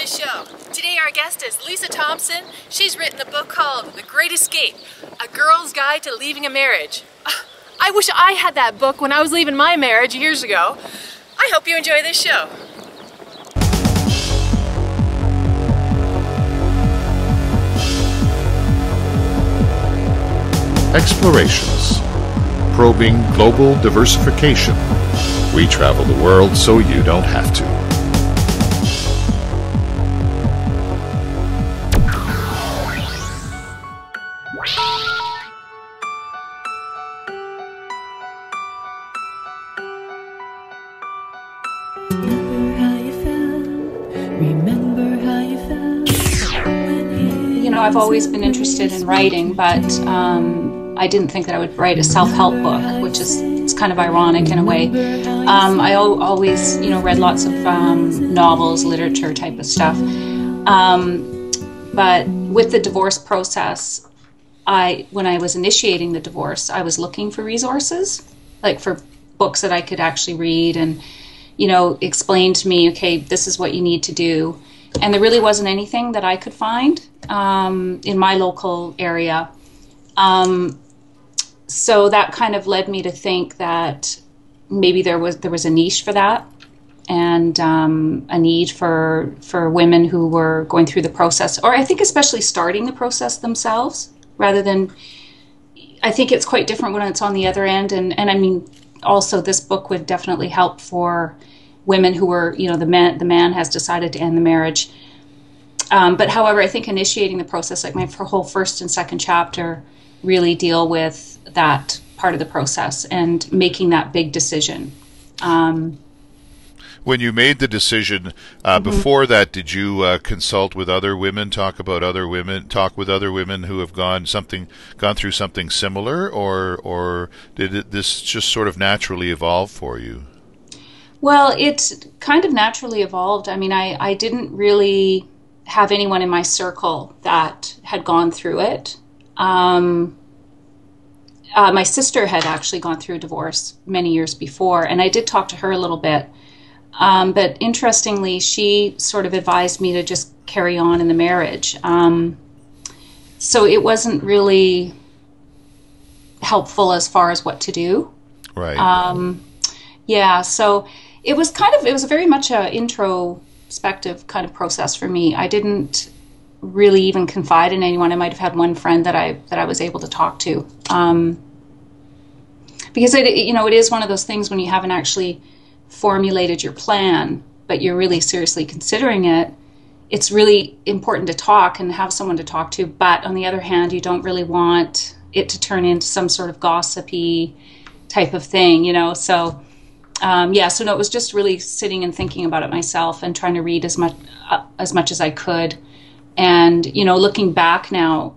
the show. Today our guest is Lisa Thomson. She's written a book called The Great Escape, A Girl's Guide to Leaving a Marriage. I wish I had that book when I was leaving my marriage years ago. I hope you enjoy this show. Explorations. Probing global diversification. We travel the world so you don't have to. You know, I've always been interested in writing, but I didn't think that I would write a self-help book, which is it's kind of ironic in a way. I always, you know, read lots of novels, literature type of stuff. But with the divorce process, when I was initiating the divorce, I was looking for resources, like for books that I could actually read and, you know, explain to me, okay, this is what you need to do. And there really wasn't anything that I could find in my local area. So that kind of led me to think that maybe there was a niche for that, and a need for women who were going through the process, or I think especially starting the process themselves, rather than, I think it's quite different when it's on the other end. And I mean, also this book would definitely help for women who were, you know, the man has decided to end the marriage. But however, I think initiating the process, like my whole first and second chapter, really deal with that part of the process and making that big decision. When you made the decision, before that, did you consult with other women, talk with other women who have gone through something similar, or did this just sort of naturally evolve for you? Well, it kind of naturally evolved. I mean, I didn't really have anyone in my circle that had gone through it. My sister had actually gone through a divorce many years before, and I did talk to her a little bit. But interestingly, she sort of advised me to just carry on in the marriage. So it wasn't really helpful as far as what to do. Right. Yeah, so it was very much a introspective kind of process for me. I didn't really even confide in anyone. I might have had one friend that I was able to talk to. Because it is one of those things when you haven't actually formulated your plan, but you're really seriously considering it, it's really important to talk and have someone to talk to. But on the other hand, you don't really want it to turn into some sort of gossipy type of thing, you know. So so no, it was just really sitting and thinking about it myself and trying to read as much as I could. And, you know, looking back now,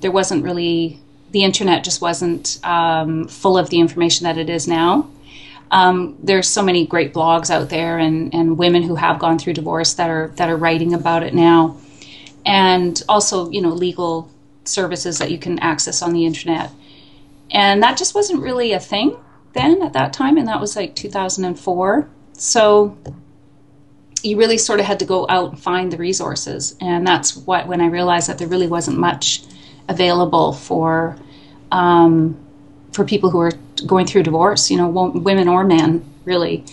there wasn't really, the internet just wasn't full of the information that it is now. There's so many great blogs out there and women who have gone through divorce that are writing about it now. And also, you know, legal services that you can access on the internet. And that just wasn't really a thing then at that time, and that was like 2004. So you really sort of had to go out and find the resources, and that's when I realized that there really wasn't much available for people who are going through divorce, you know, women or men, really.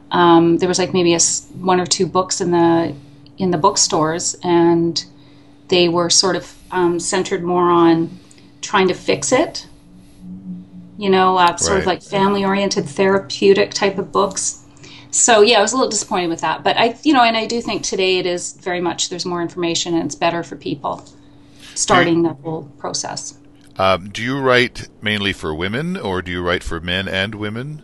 There was like maybe one or two books in the bookstores, and they were sort of centered more on trying to fix it, you know, sort Right. of like family-oriented, therapeutic type of books. So yeah, I was a little disappointed with that, but I do think today it is very much, there's more information and it's better for people starting the whole process. Do you write mainly for women, or do you write for men and women?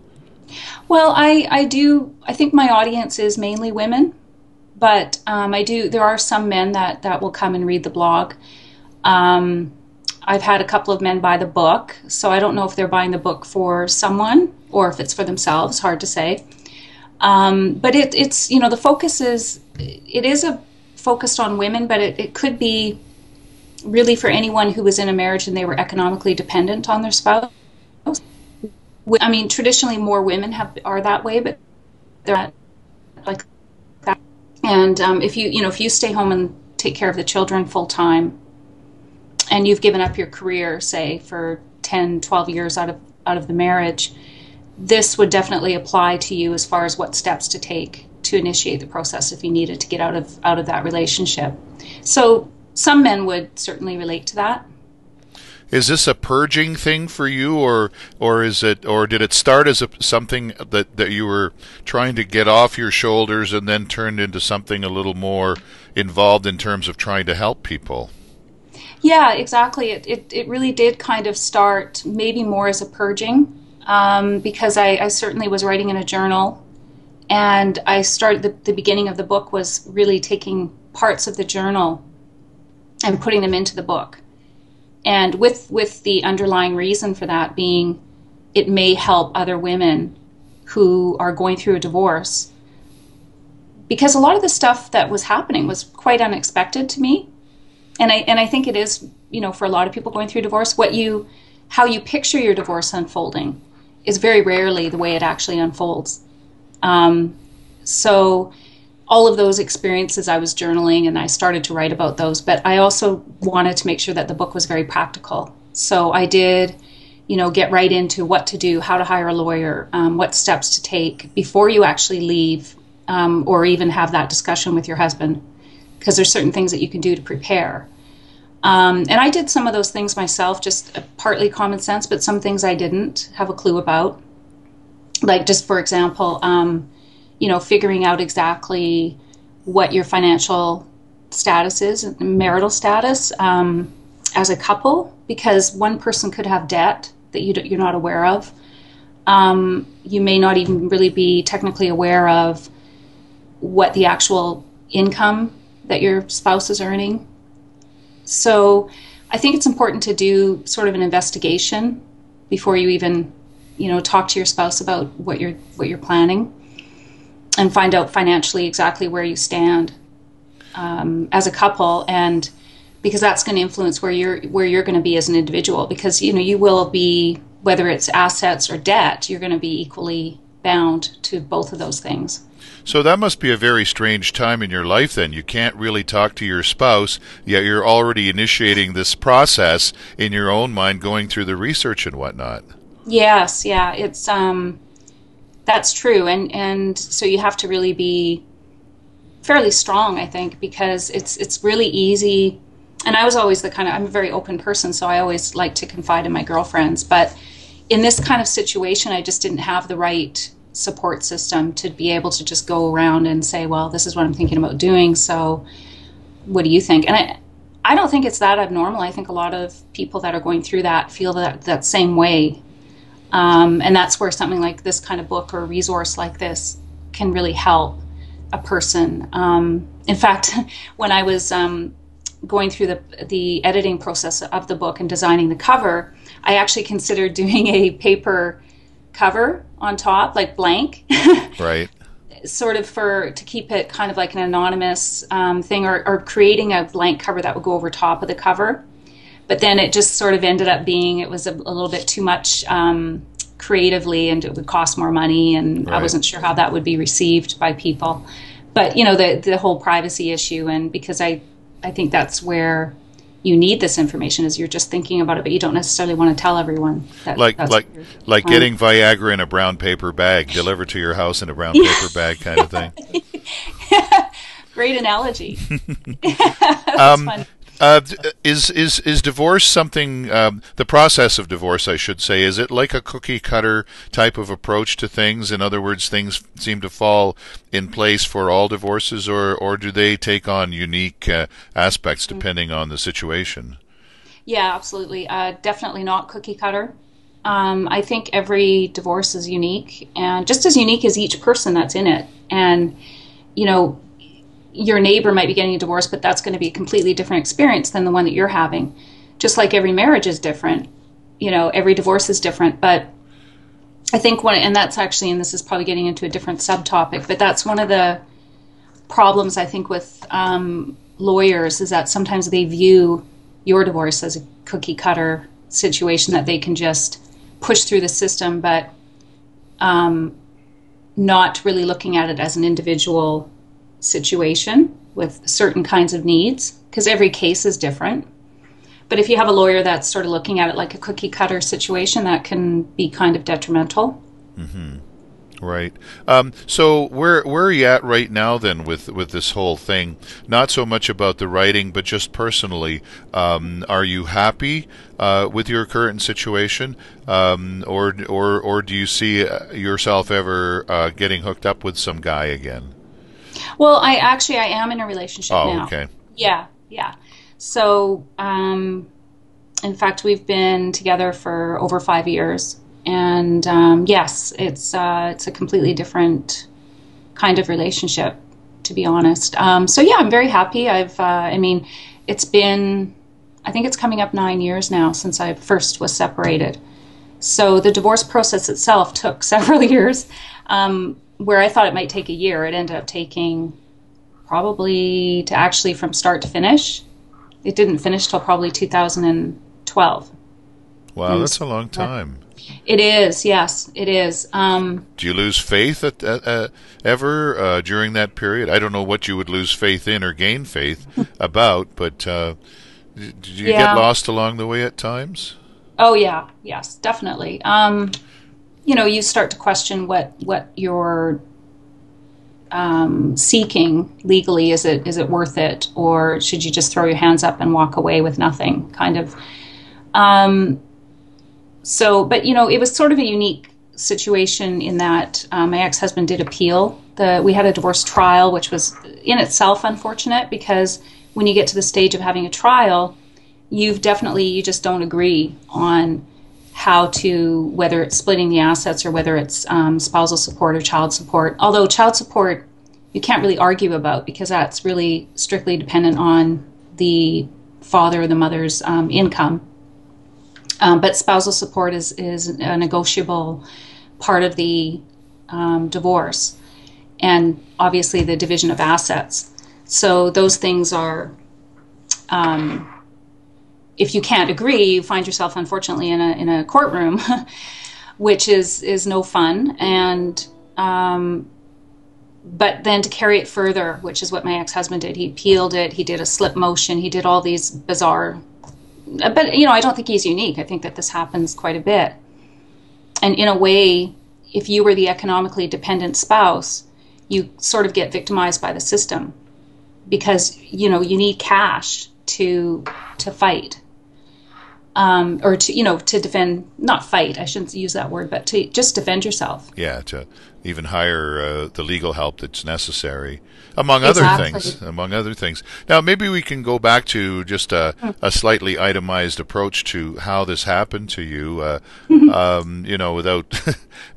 Well, I do. I think my audience is mainly women, but there are some men that will come and read the blog. I've had a couple of men buy the book, so I don't know if they're buying the book for someone or if it's for themselves. Hard to say. But it's, you know, the focus is, it is focused on women, but it could be really for anyone who was in a marriage and they were economically dependent on their spouse. I mean, traditionally more women are that way, but they're not like that. And if you stay home and take care of the children full time, and you've given up your career, say, for 10, 12 years out of the marriage, this would definitely apply to you as far as what steps to take to initiate the process if you needed to get out of that relationship. So some men would certainly relate to that. Is this a purging thing for you, or did it start as something that you were trying to get off your shoulders and then turned into something a little more involved in terms of trying to help people? Yeah, exactly. It really did kind of start maybe more as a purging, because I certainly was writing in a journal, and I started the beginning of the book was really taking parts of the journal and putting them into the book. And with the underlying reason for that being it may help other women who are going through a divorce. Because a lot of the stuff that was happening was quite unexpected to me. And I think it is, for a lot of people going through divorce, how you picture your divorce unfolding is very rarely the way it actually unfolds. So all of those experiences, I was journaling and I started to write about those, but I also wanted to make sure that the book was very practical. So I did, get right into what to do, how to hire a lawyer, what steps to take before you actually leave, or even have that discussion with your husband, because there's certain things that you can do to prepare. And I did some of those things myself, just partly common sense, but some things I didn't have a clue about. Like just, for example, figuring out exactly what your financial status is, marital status, as a couple, because one person could have debt that you're not aware of. You may not even really be technically aware of what the actual income that your spouse is earning. So I think it's important to do sort of an investigation before you even, talk to your spouse about what you're planning, and find out financially exactly where you stand as a couple, and because that's going to influence where you're going to be as an individual. Because you will be, whether it's assets or debt, you're going to be equally bound to both of those things. So that must be a very strange time in your life then. You can't really talk to your spouse, yet you're already initiating this process in your own mind, going through the research and whatnot. Yes, yeah, it's that's true, and so you have to really be fairly strong, I think, because it's really easy. And I was always I'm a very open person, so I always like to confide in my girlfriends. But in this kind of situation, I just didn't have the right support system to be able to just go around and say, well, this is what I'm thinking about doing, so what do you think? And I don't think it's that abnormal. I think a lot of people that are going through that feel that same way. And that's where something like this kind of book or a resource like this can really help a person. In fact, when I was going through the editing process of the book and designing the cover, I actually considered doing a paper cover on top, like blank. Right. Sort of to keep it kind of like an anonymous thing, or creating a blank cover that would go over top of the cover. But then it just sort of ended up being, it was a little bit too much creatively, and it would cost more money, and right. I wasn't sure how that would be received by people. But, the whole privacy issue, and because I think that's where you need this information, is you're just thinking about it, but you don't necessarily want to tell everyone. Like getting Viagra in a brown paper bag, delivered to your house in a brown paper bag kind of thing. Great analogy. That's fun. Is divorce something, the process of divorce, I should say, is it like a cookie cutter type of approach to things? In other words, things seem to fall in place for all divorces, or do they take on unique aspects depending on the situation? Yeah, absolutely. Definitely not cookie cutter. I think every divorce is unique, and just as unique as each person that's in it. And, your neighbor might be getting a divorce, but that's going to be a completely different experience than the one that you're having. Just like every marriage is different, every divorce is different. But I think and that's actually, and this is probably getting into a different subtopic, but that's one of the problems I think with lawyers, is that sometimes they view your divorce as a cookie cutter situation that they can just push through the system, but not really looking at it as an individual situation with certain kinds of needs, because every case is different. But if you have a lawyer that's sort of looking at it like a cookie cutter situation, that can be kind of detrimental. Mm-hmm. Right. So where are you at right now then with this whole thing? Not so much about the writing, but just personally. Are you happy with your current situation, or do you see yourself ever getting hooked up with some guy again? Well, I am in a relationship now. Oh, okay. Yeah. So, in fact, we've been together for over 5 years. And yes, it's a completely different kind of relationship, to be honest. So yeah, I'm very happy. I mean, it's been, I think it's coming up 9 years now since I first was separated. So the divorce process itself took several years. Where I thought it might take a year, it ended up taking probably to actually from start to finish. It didn't finish till probably 2012. Wow, that's a long time. It is, yes, it is. Do you lose faith ever during that period? I don't know what you would lose faith in or gain faith about, but did you get lost along the way at times? Oh yeah, yes, definitely. You start to question what you're seeking legally. Is it worth it, or should you just throw your hands up and walk away with nothing? Kind of. But it was sort of a unique situation in that my ex-husband did appeal. We had a divorce trial, which was in itself unfortunate, because when you get to the stage of having a trial, you just don't agree on whether it's splitting the assets or whether it's spousal support or child support. Although child support you can't really argue about, because that's really strictly dependent on the father or the mother's income. But spousal support is a negotiable part of the divorce, and obviously the division of assets. So those things are, if you can't agree, you find yourself unfortunately in a courtroom, which is no fun. And but then to carry it further, which is what my ex-husband did, he appealed it. He did a slip motion. He did all these bizarre. But, I don't think he's unique. I think that this happens quite a bit. And in a way, if you were the economically dependent spouse, you sort of get victimized by the system, because, you need cash to fight. Or to defend, not fight, I shouldn't use that word, but to just defend yourself. Yeah, to even hire the legal help that's necessary, among other things. Now, maybe we can go back to just a slightly itemized approach to how this happened to you, without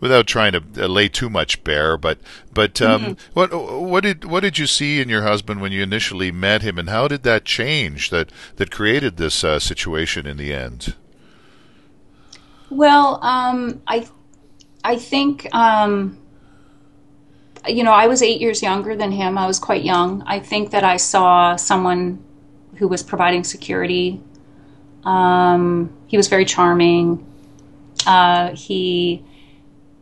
without trying to lay too much bare. But what did you see in your husband when you initially met him, and how did that change that created this situation in the end? Well, I think. I was 8 years younger than him. I was quite young. I think that I saw someone who was providing security. He was very charming. He,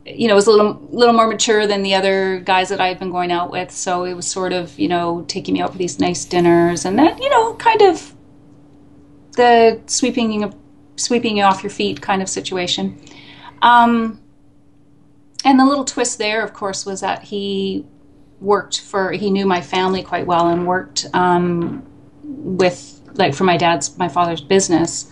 was a little more mature than the other guys that I had been going out with. So it was sort of, taking me out for these nice dinners, and then, kind of the sweeping you off your feet kind of situation. And the little twist there, of course, was that he knew my family quite well, and worked for my father's business.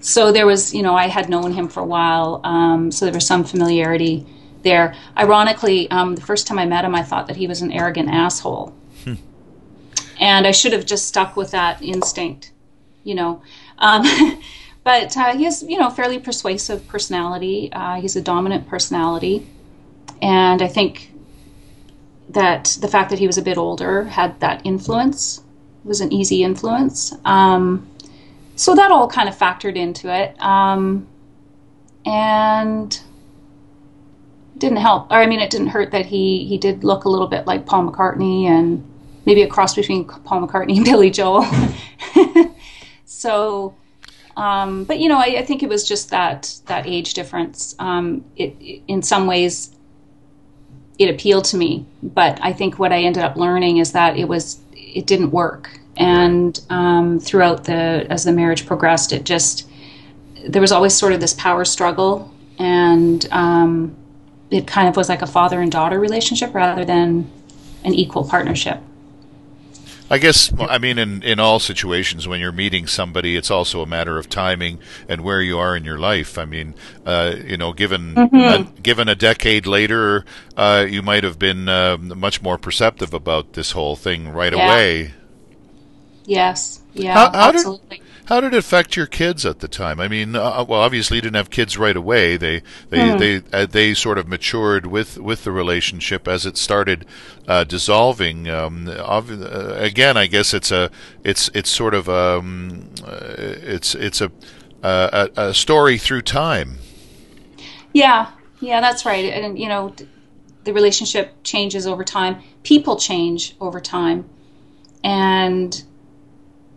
So there was, I had known him for a while, so there was some familiarity there. Ironically, the first time I met him, I thought that he was an arrogant asshole. And I should have just stuck with that instinct, But he has, fairly persuasive personality. He's a dominant personality. And I think that the fact that he was a bit older had that influence. It was an easy influence. So that all kind of factored into it. And it didn't help. It didn't hurt that he did look a little bit like Paul McCartney, and maybe a cross between Paul McCartney and Billy Joel. So... but I think it was just that age difference. In some ways, it appealed to me. But I think what I ended up learning is that it didn't work. And throughout as the marriage progressed, there was always sort of this power struggle, and it kind of was like a father and daughter relationship rather than an equal partnership. I guess, I mean, in all situations, when you're meeting somebody, it's also a matter of timing and where you are in your life. I mean, given a decade later, you might have been much more perceptive about this whole thing right away. Yes. Yeah. Absolutely. How did it affect your kids at the time? I mean, well, obviously you didn't have kids right away. They sort of matured with the relationship as it started dissolving. Again, I guess it's sort of it's a story through time. Yeah, that's right. And the relationship changes over time. People change over time, and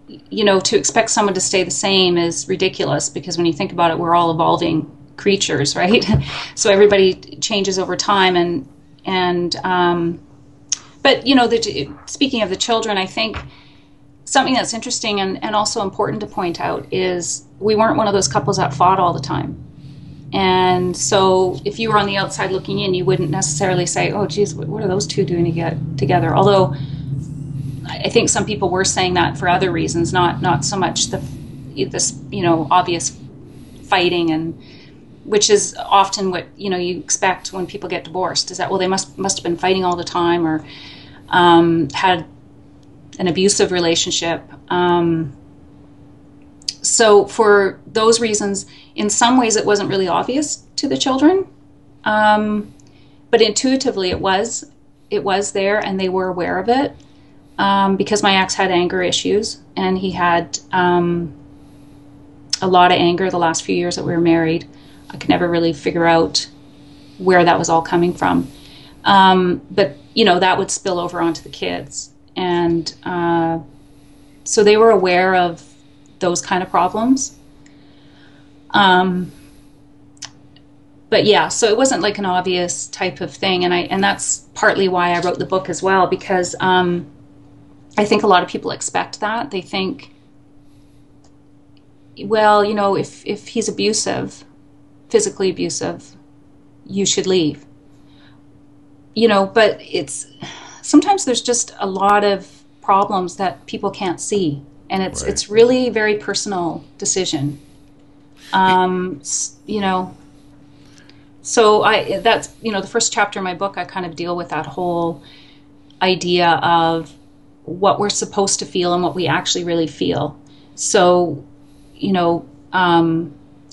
to expect someone to stay the same is ridiculous, because when you think about it, we're all evolving creatures, right? So everybody changes over time, but speaking of the children, I think something that's interesting and also important to point out is we weren't one of those couples that fought all the time. And so if you were on the outside looking in, you wouldn't necessarily say, oh geez, what are those two doing to get together? Although I think some people were saying that for other reasons, not so much this obvious fighting, and which is often what you expect when people get divorced, is that, well, they must have been fighting all the time, or had an abusive relationship. So for those reasons, in some ways it wasn't really obvious to the children, but intuitively it was there, and they were aware of it. Because my ex had anger issues, and he had a lot of anger the last few years that we were married. I could never really figure out where that was all coming from. But, that would spill over onto the kids. And so they were aware of those kind of problems. But yeah, so it wasn't like an obvious type of thing. And that's partly why I wrote the book as well, because I think a lot of people expect that. They think, well, if he's abusive, physically abusive, you should leave. But sometimes there's just a lot of problems that people can't see, and it's really a very personal decision. So that's the first chapter of my book. I kind of deal with that whole idea of what we're supposed to feel and what we actually really feel. So,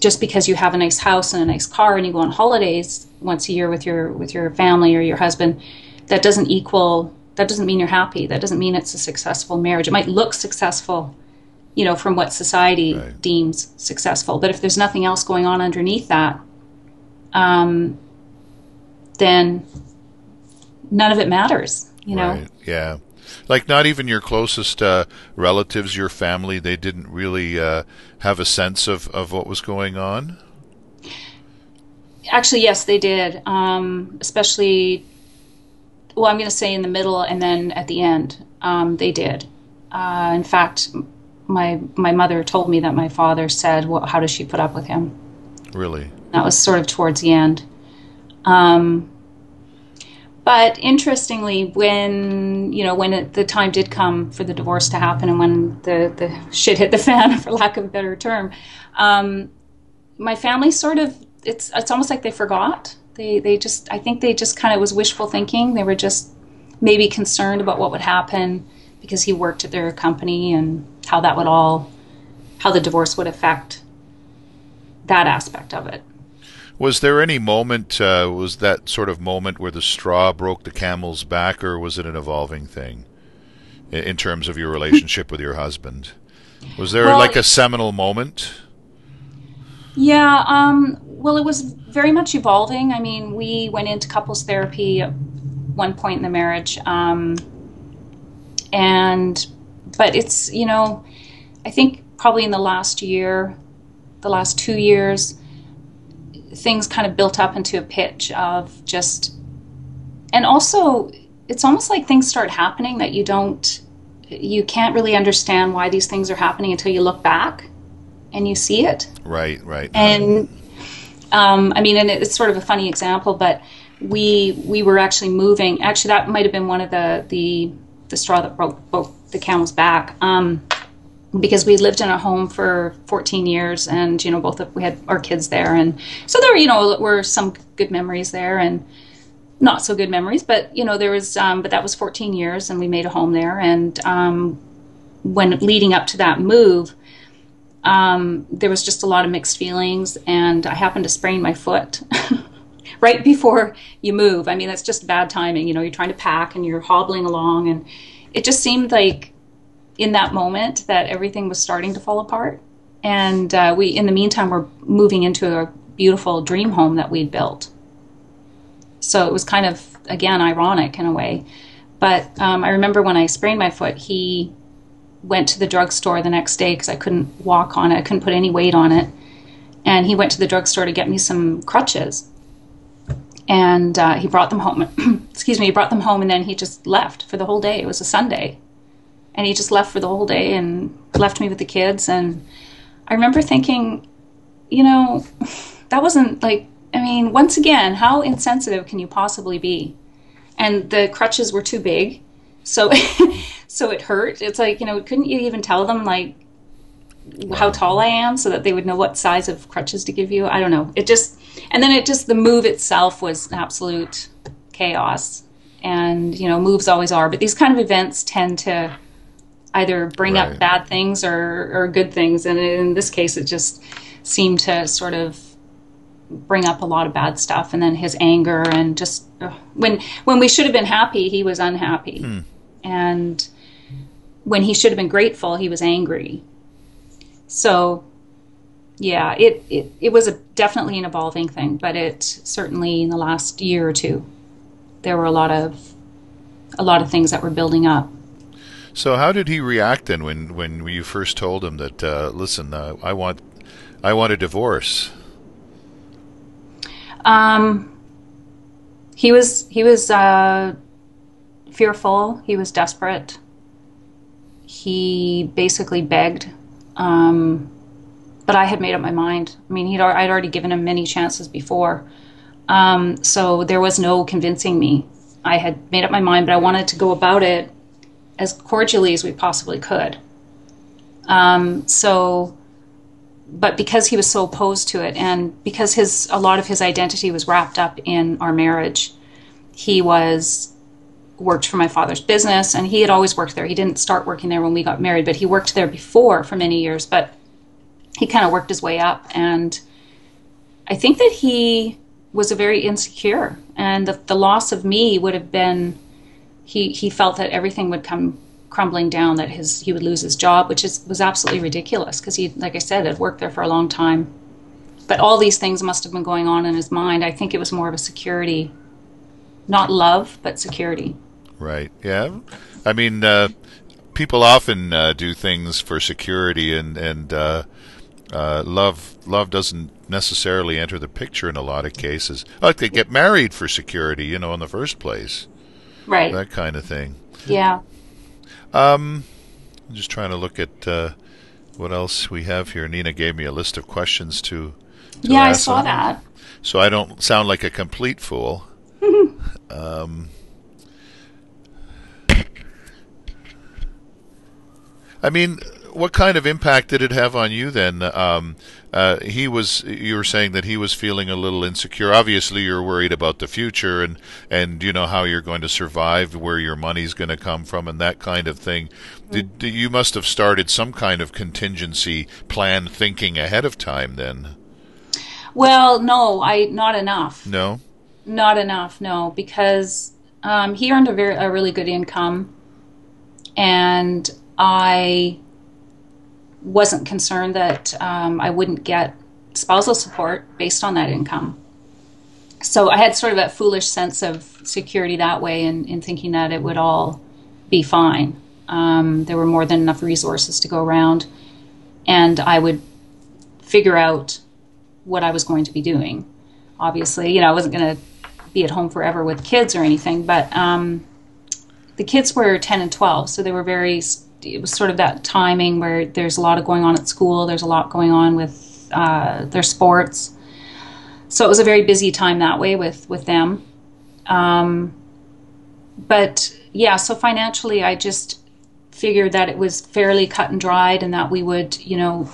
just because you have a nice house and a nice car and you go on holidays once a year with your family or your husband, that doesn't mean you're happy. That doesn't mean it's a successful marriage. It might look successful, from what society deems successful. But if there's nothing else going on underneath that, then none of it matters, Right. Yeah. Like, not even your closest relatives, your family, they didn't really have a sense of what was going on? Actually, yes, they did. Especially, well, I'm going to say in the middle and then at the end, they did. In fact, my mother told me that my father said, well, how does she put up with him? Really? That was sort of towards the end. But interestingly, when the time did come for the divorce to happen, and when the shit hit the fan, for lack of a better term, my family sort of, it's almost like they forgot. I think they just kind of was wishful thinking. They were just maybe concerned about what would happen because he worked at their company, and how the divorce would affect that aspect of it. Was there any moment, was that sort of moment where the straw broke the camel's back, or was it an evolving thing in terms of your relationship with your husband? Was there like a seminal moment? Yeah, well, it was very much evolving. I mean, we went into couples therapy at one point in the marriage, but it's, I think probably in the last 2 years, things kind of built up into a pitch of just And also, it's almost like things start happening that you can't really understand why these things are happening until you look back and you see it. Right, right. And I mean, and it's sort of a funny example, but we were actually moving. Actually, that might have been one of the straw that broke both the camel's back. Because we lived in a home for 14 years, and we had our kids there, and so there were some good memories there and not so good memories, but there was but that was 14 years, and we made a home there. And when leading up to that move, there was just a lot of mixed feelings, and I happened to sprain my foot right before you move. I mean, that's just bad timing. You're trying to pack and you're hobbling along, and it just seemed like in that moment that everything was starting to fall apart. And we, in the meantime, were moving into a beautiful dream home that we'd built. So it was kind of, again, ironic in a way. But I remember when I sprained my foot, he went to the drugstore the next day because I couldn't walk on it. I couldn't put any weight on it. And he went to the drugstore to get me some crutches. And he brought them home. Excuse me, he brought them home, and then he just left for the whole day. It was a Sunday. And he just left for the whole day and left me with the kids. And I remember thinking, that wasn't like, I mean, once again, how insensitive can you possibly be? And the crutches were too big. So so it hurt. It's like, couldn't you even tell them like how tall I am so that they would know what size of crutches to give you? I don't know. The move itself was absolute chaos. And, moves always are. But these kind of events tend to either bring up bad things or good things. And in this case, it just seemed to sort of bring up a lot of bad stuff. And then his anger, and just when we should have been happy, he was unhappy. And when he should have been grateful, he was angry. So yeah, it was definitely an evolving thing, but it certainly in the last year or two, there were a lot of things that were building up. So how did he react then when you first told him that, listen, I want a divorce? He was fearful. He was desperate. He basically begged. But I had made up my mind. I mean, I'd already given him many chances before. So there was no convincing me. I had made up my mind, but I wanted to go about it as cordially as we possibly could. But because he was so opposed to it, and because a lot of his identity was wrapped up in our marriage, he worked for my father's business, and he had always worked there. He didn't start working there when we got married, but he worked there before for many years, but he kind of worked his way up. And I think that he was a very insecure, and the loss of me would have been, he felt that everything would come crumbling down, that he would lose his job, which was absolutely ridiculous because he, like I said, had worked there for a long time. But all these things must have been going on in his mind. I think it was more of a security, not love, but security. Right. Yeah. I mean, people often do things for security, and love doesn't necessarily enter the picture in a lot of cases. Like they get married for security, in the first place. Right. That kind of thing. Yeah. I'm just trying to look at what else we have here. Nina gave me a list of questions to yeah, ask I saw them, that. so I don't sound like a complete fool. I mean, what kind of impact did it have on you then? You were saying that he was feeling a little insecure. Obviously, you're worried about the future and how you're going to survive, where your money's going to come from, and that kind of thing. You must have started some kind of contingency plan thinking ahead of time then. Well, no, not enough. No? Not enough, no, because he earned a really good income, and I wasn't concerned that I wouldn't get spousal support based on that income. So I had sort of that foolish sense of security that way, in thinking that it would all be fine. There were more than enough resources to go around, and I would figure out what I was going to be doing. Obviously, I wasn't going to be at home forever with kids or anything, but the kids were 10 and 12, so they were it was sort of that timing where there's a lot going on at school, there's a lot going on with their sports. So it was a very busy time that way with them. But yeah, so financially I just figured that it was fairly cut and dried and that we would,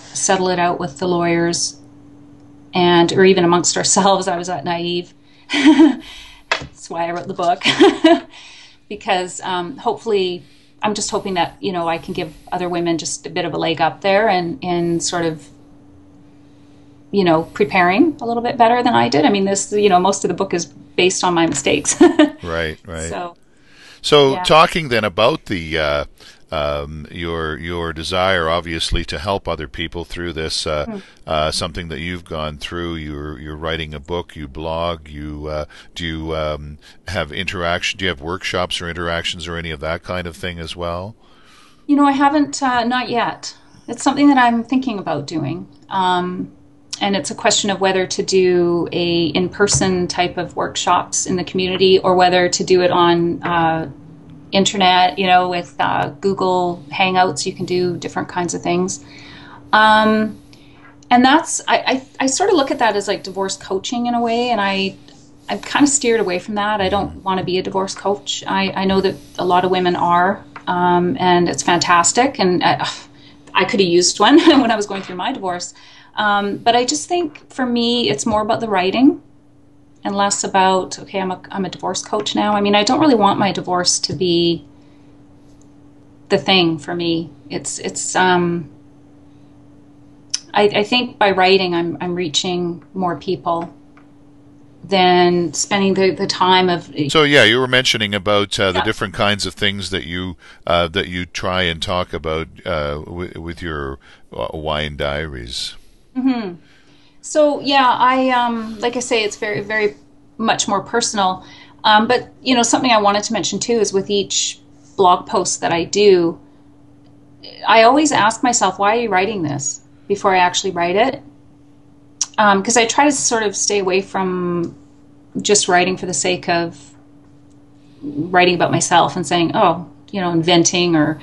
settle it out with the lawyers or even amongst ourselves. I was that naive. That's why I wrote the book. Because hopefully, I'm just hoping that, I can give other women just a bit of a leg up there and sort of, preparing a little bit better than I did. I mean, this, most of the book is based on my mistakes. Right. So yeah. Talking then about the your desire, obviously, to help other people through this, something that you've gone through. You're writing a book. You blog. Do you have interaction? Do you have workshops or interactions or any of that kind of thing as well? I haven't, not yet. It's something that I'm thinking about doing. And it's a question of whether to do a in-person type of workshops in the community or whether to do it on internet, with Google Hangouts. You can do different kinds of things. And that's, I sort of look at that as like divorce coaching in a way, and I've kind of steered away from that. I don't want to be a divorce coach. I know that a lot of women are, and it's fantastic, and I could have used one when I was going through my divorce. But I just think for me, it's more about the writing and less about, okay, I'm a divorce coach now. I mean, I don't really want my divorce to be the thing for me. I think by writing, I'm reaching more people than spending the time of. So yeah, you were mentioning about the different kinds of things that you try and talk about with your wine diaries. Mm-hmm. So yeah, I like I say, it's very, very much more personal. But something I wanted to mention too is with each blog post that I do, I always ask myself, why are you writing this before I actually write it? Because I try to sort of stay away from just writing for the sake of writing about myself and saying, inventing or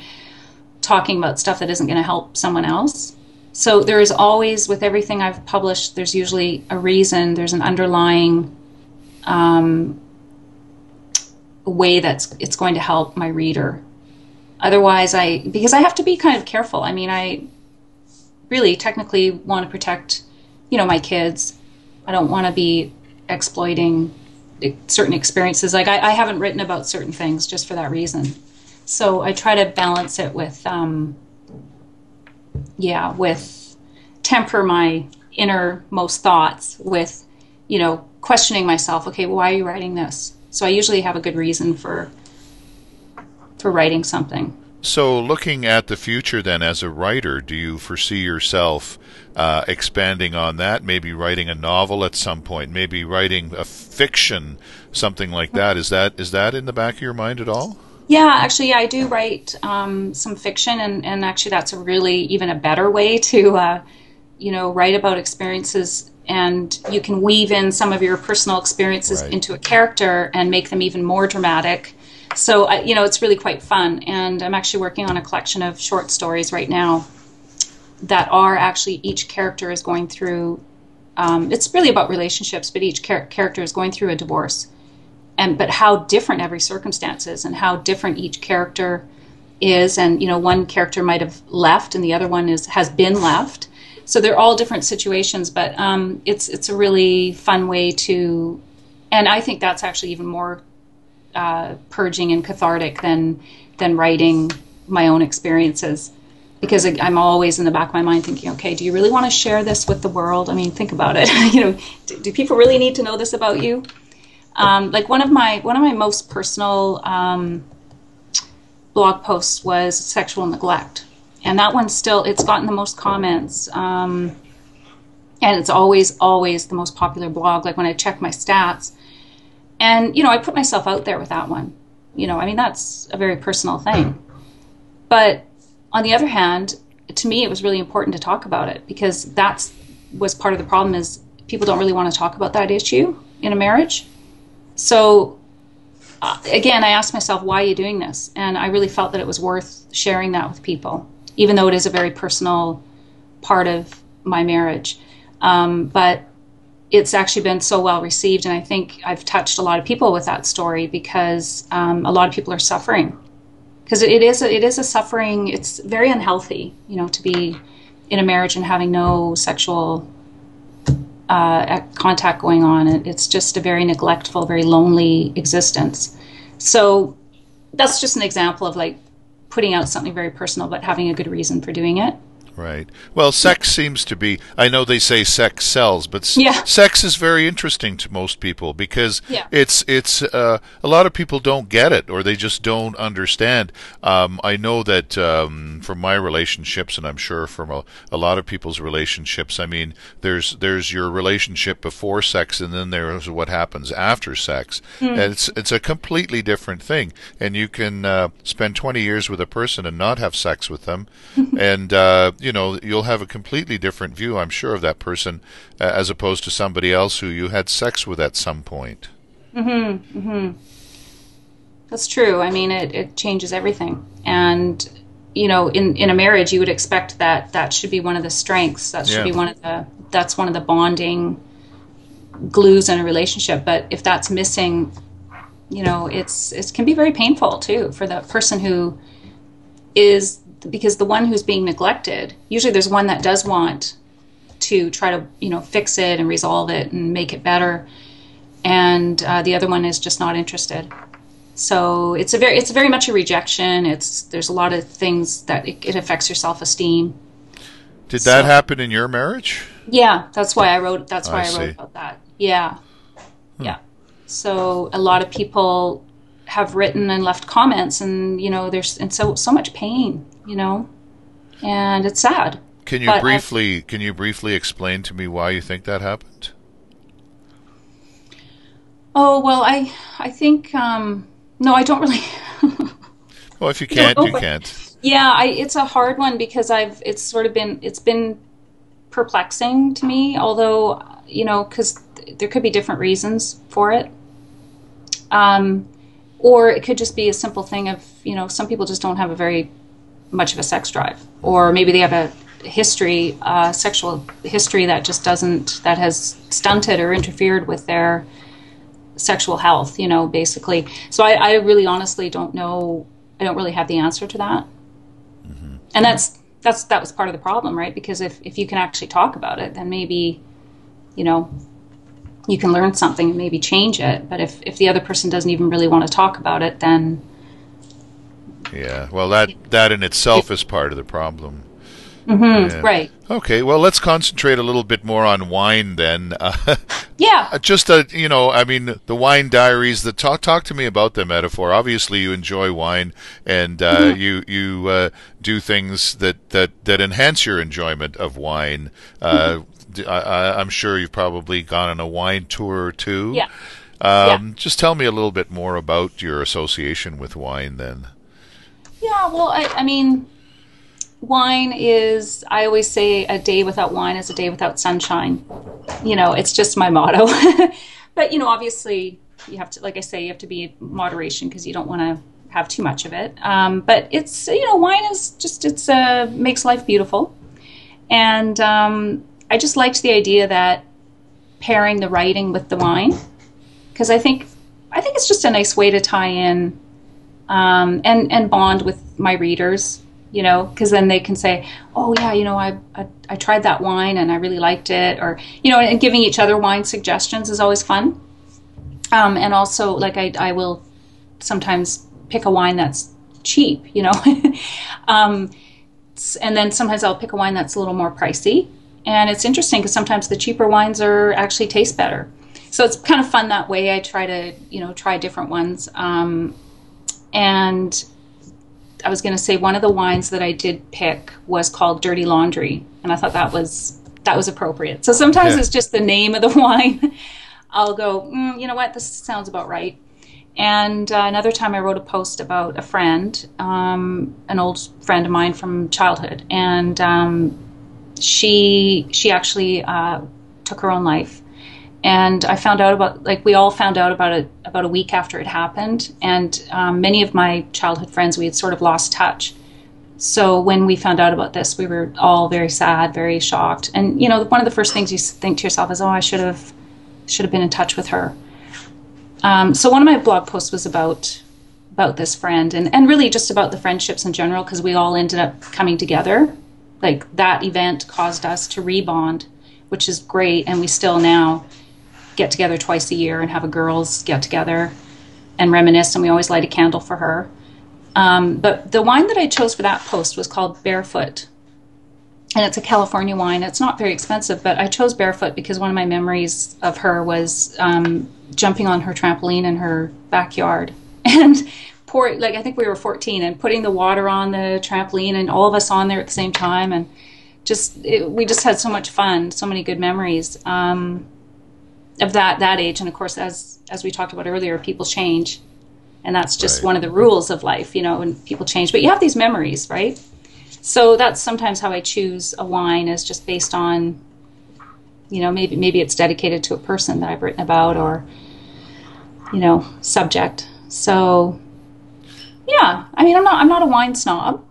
talking about stuff that isn't going to help someone else. So there is always, with everything I've published, there's usually a reason, there's an underlying way that it's going to help my reader. Otherwise, because I have to be kind of careful. I mean, I really technically want to protect, my kids. I don't want to be exploiting certain experiences. Like I haven't written about certain things just for that reason. So I try to balance it with temper my innermost thoughts with, questioning myself. Okay, well, why are you writing this? So I usually have a good reason for writing something. So looking at the future then as a writer, do you foresee yourself expanding on that, maybe writing a novel at some point, maybe writing a fiction, something like that? Is that in the back of your mind at all? Yeah, actually, I do write some fiction, and actually that's even a better way to, write about experiences, and you can weave in some of your personal experiences into a character and make them even more dramatic. So, it's really quite fun, and I'm actually working on a collection of short stories right now that are actually, each character is going through, it's really about relationships, but each character is going through a divorce. But how different every circumstance is, and how different each character is, and one character might have left, and the other one has been left. So they're all different situations, but it's a really fun way to, and I think that's actually even more purging and cathartic than writing my own experiences, because I'm always in the back of my mind thinking, okay, do you really want to share this with the world? I mean, think about it. Do people really need to know this about you? Like one of my most personal blog posts was sexual neglect, and that one it's gotten the most comments, and it's always the most popular blog. Like when I check my stats, and I put myself out there with that one. I mean, that's a very personal thing. But on the other hand, to me, it was really important to talk about it, because was part of the problem is people don't really want to talk about that issue in a marriage. So again, I asked myself, why are you doing this? And I really felt that it was worth sharing that with people, even though it is a very personal part of my marriage. But it's actually been so well received, and I think I've touched a lot of people with that story, because a lot of people are suffering. Because it is a suffering. It's very unhealthy, to be in a marriage and having no sexual contact going on. It's just a very neglectful, very lonely existence. So that's just an example of like putting out something very personal, but having a good reason for doing it. Right. Well, sex seems to be, I know they say sex sells, but Yeah. sex is very interesting to most people, because Yeah. it's a lot of people don't get it, or they just don't understand. I know that from my relationships, and I'm sure from a lot of people's relationships, I mean, there's your relationship before sex, and then there's what happens after sex. And it's a completely different thing. And you can spend 20 years with a person and not have sex with them, and you'll have a completely different view, I'm sure, of that person, as opposed to somebody else who you had sex with at some point. That's true. I mean, it changes everything. And, in a marriage, you would expect that should be one of the strengths. That should be that's one of the bonding glues in a relationship. But if that's missing, it can be very painful too for the person who is, because the one who's being neglected, usually there's one that does want to try to, fix it and resolve it and make it better. And the other one is just not interested. So it's very much a rejection. There's a lot of things that it affects your self-esteem. Did that happen in your marriage? Yeah, that's why I wrote see. about that. Yeah. Yeah. So a lot of people have written and left comments, and there's so much pain, and it's sad. Can you briefly explain to me why you think that happened? Oh well, I think no, I don't really. Well, if you can't, you can't. Yeah, it's a hard one, because it's been perplexing to me, although because there could be different reasons for it. Or it could just be a simple thing of, some people just don't have a very much of a sex drive, or maybe they have a sexual history that just that has stunted or interfered with their sexual health, basically. So I really honestly don't know. I don't really have the answer to that. And that was part of the problem, right? Because if you can actually talk about it, then maybe, you can learn something and maybe change it. But if the other person doesn't even really want to talk about it, then... Yeah, well, that in itself is part of the problem. Yeah. Right. Okay, well, let's concentrate a little bit more on wine then. Yeah. Just, I mean, the wine diaries, talk to me about the metaphor. Obviously, you enjoy wine, and you do things that enhance your enjoyment of wine. I'm sure you've probably gone on a wine tour or two. Yeah. Just tell me a little bit more about your association with wine then. Yeah, well, I mean, wine is, I always say, a day without wine is a day without sunshine. It's just my motto. But, obviously, you have to, like I say, you have to be in moderation, because you don't want to have too much of it. But it's, wine is just, makes life beautiful. And I just liked the idea that pairing the writing with the wine, because I think it's just a nice way to tie in and bond with my readers, because then they can say, oh yeah, I tried that wine and I really liked it, or and giving each other wine suggestions is always fun. And also, like, I will sometimes pick a wine that's cheap, and then sometimes I'll pick a wine that's a little more pricey. And it's interesting, because sometimes the cheaper wines actually taste better. So it's kind of fun that way. I try to, try different ones. And I was going to say, one of the wines that I did pick was called Dirty Laundry. And I thought that was appropriate. So sometimes it's just the name of the wine. I'll go, you know what, this sounds about right. And another time I wrote a post about a friend, an old friend of mine from childhood. And she actually took her own life. And I found out about, like, we all found out about it about a week after it happened. And many of my childhood friends, we had sort of lost touch. So when we found out about this, we were all very sad, very shocked. And, you know, one of the first things you think to yourself is, oh, I should have been in touch with her. So one of my blog posts was about this friend, and really just about the friendships in general, because we all ended up coming together. Like, that event caused us to rebond, which is great. And we still now get together twice a year and have a girls get together and reminisce, and we always light a candle for her. But the wine that I chose for that post was called Barefoot, and it's a California wine. It's not very expensive, but I chose Barefoot because one of my memories of her was jumping on her trampoline in her backyard and I think we were 14, and putting the water on the trampoline and all of us on there at the same time, and we just had so much fun, so many good memories of that age. And of course, as we talked about earlier, people change. And that's just one of the rules of life, you know, and people change. But you have these memories, right? So that's sometimes how I choose a wine, is just based on, you know, maybe it's dedicated to a person that I've written about, or, you know, subject. So, yeah, I mean, I'm not a wine snob.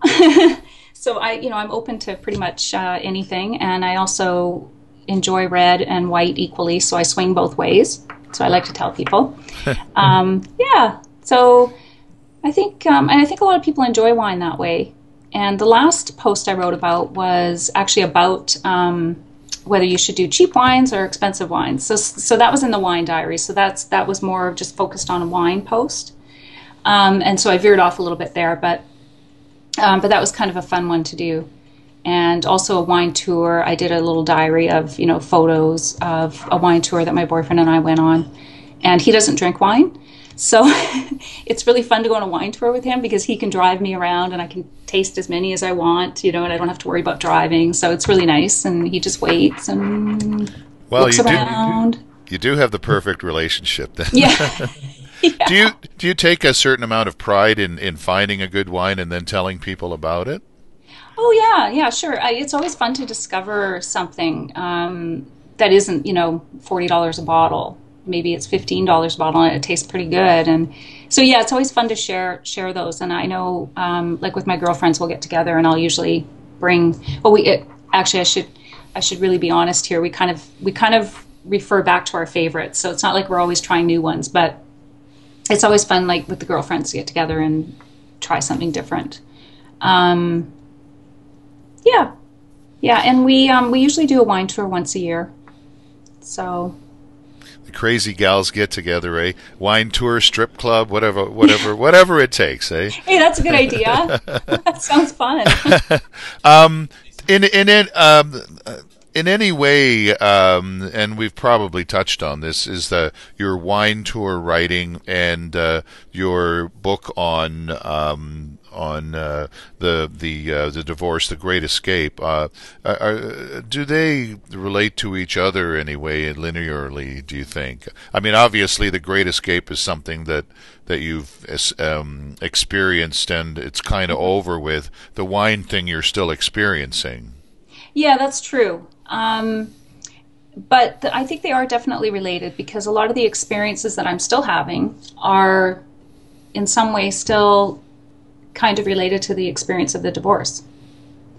So I'm open to pretty much anything. And I also enjoy red and white equally. So I swing both ways. So I like to tell people. Yeah. So I think a lot of people enjoy wine that way. And the last post I wrote about was actually about whether you should do cheap wines or expensive wines. So that was in the wine diary. So that was more just focused on a wine post. And so I veered off a little bit there, but that was kind of a fun one to do. And also a wine tour. I did a little diary of, you know, photos of a wine tour that my boyfriend and I went on. And he doesn't drink wine. So it's really fun to go on a wine tour with him, because he can drive me around and I can taste as many as I want, you know, and I don't have to worry about driving. So it's really nice. And he just waits and looks around. You do have the perfect relationship then. Yeah. Yeah. Do you take a certain amount of pride in finding a good wine and then telling people about it? Oh, yeah, sure. It's always fun to discover something that isn't, you know, $40 a bottle. Maybe it's $15 a bottle and it tastes pretty good. And so, yeah, it's always fun to share those. And I know, like with my girlfriends, we'll get together and I'll usually bring, I should really be honest here. We kind of refer back to our favorites. So it's not like we're always trying new ones, but it's always fun, like with the girlfriends, to get together and try something different. Yeah. And we usually do a wine tour once a year. So. The crazy gals get together, eh? Wine tour, strip club, whatever it takes, eh? Hey, that's a good idea. That sounds fun. In any way, and we've probably touched on this, is your wine tour writing and your book on the divorce, The Great Escape. Do they relate to each other anyway, linearly? Do you think? I mean, obviously, The Great Escape is something that you've experienced, and it's kind of over with. The wine thing you're still experiencing. Yeah, that's true. But I think they are definitely related, because a lot of the experiences that I'm still having are in some way still kind of related to the experience of the divorce.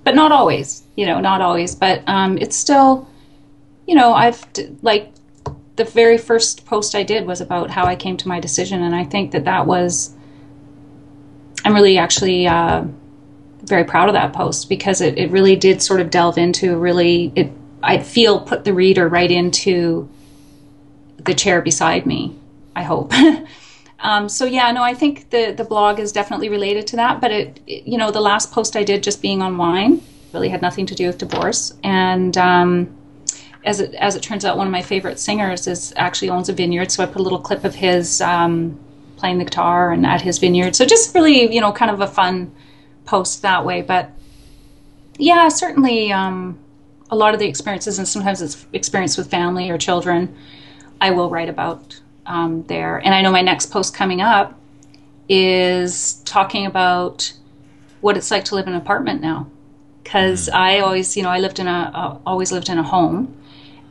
But not always, but it's still, like the very first post I did was about how I came to my decision. And I think I'm really actually very proud of that post, because it really did sort of delve into I feel put the reader right into the chair beside me, I hope. I think the blog is definitely related to that, but the last post I did just being on wine really had nothing to do with divorce. And as it turns out, one of my favorite singers actually owns a vineyard, so I put a little clip of his playing the guitar and at his vineyard. So just really, kind of a fun post that way. But yeah, certainly a lot of the experiences, and sometimes it's experience with family or children, I will write about there. And I know my next post coming up is talking about what it's like to live in an apartment now, because I always, always lived in a home,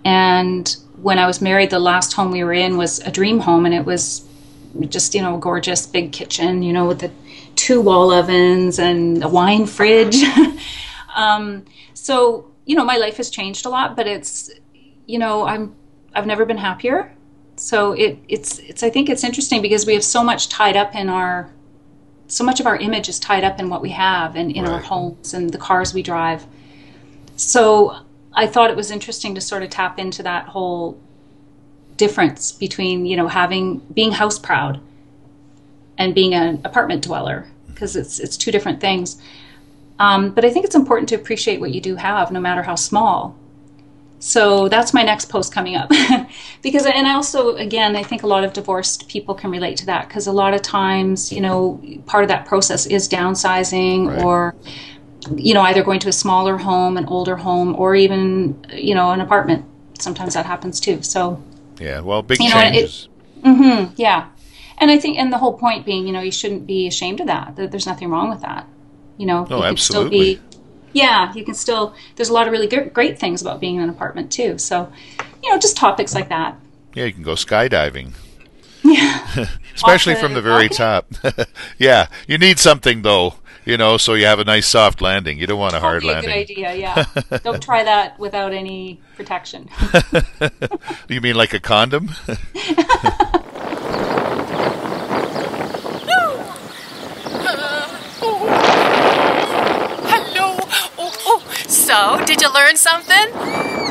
And when I was married, the last home we were in was a dream home, and it was just, you know, a gorgeous big kitchen, you know, with the 2 wall ovens and a wine fridge. So, you know, my life has changed a lot, but it's, you know, I've never been happier. So it's I think it's interesting because we have so much tied up in so much of our image is tied up in what we have and in our homes and the cars we drive. So I thought it was interesting to sort of tap into that whole difference between, you know, being house proud and being an apartment dweller, because it's 2 different things. But I think it's important to appreciate what you do have, no matter how small. So that's my next post coming up. And I also, again, I think a lot of divorced people can relate to that, because a lot of times, you know, part of that process is downsizing or, you know, either going to a smaller home, an older home, or even, you know, an apartment. Sometimes that happens too. So, yeah, well, big you know, changes. Yeah. And I think, and the whole point being, you know, you shouldn't be ashamed of that. There's nothing wrong with that. You know, Oh, you can absolutely. still be, yeah, you can still, there's a lot of really great things about being in an apartment too. So, you know, just topics like that. Yeah, you can go skydiving. Yeah. Especially from the very top. Yeah, you need something though, you know, so you have a nice soft landing. You don't want a hard landing. Good idea, yeah. Don't try that without any protection. You mean like a condom? Hello. So, did you learn something?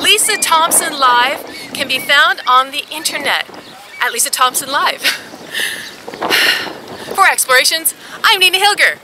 Lisa Thomson Live can be found on the internet at Lisa Thomson Live. For Explorations, I'm Nina Hilger.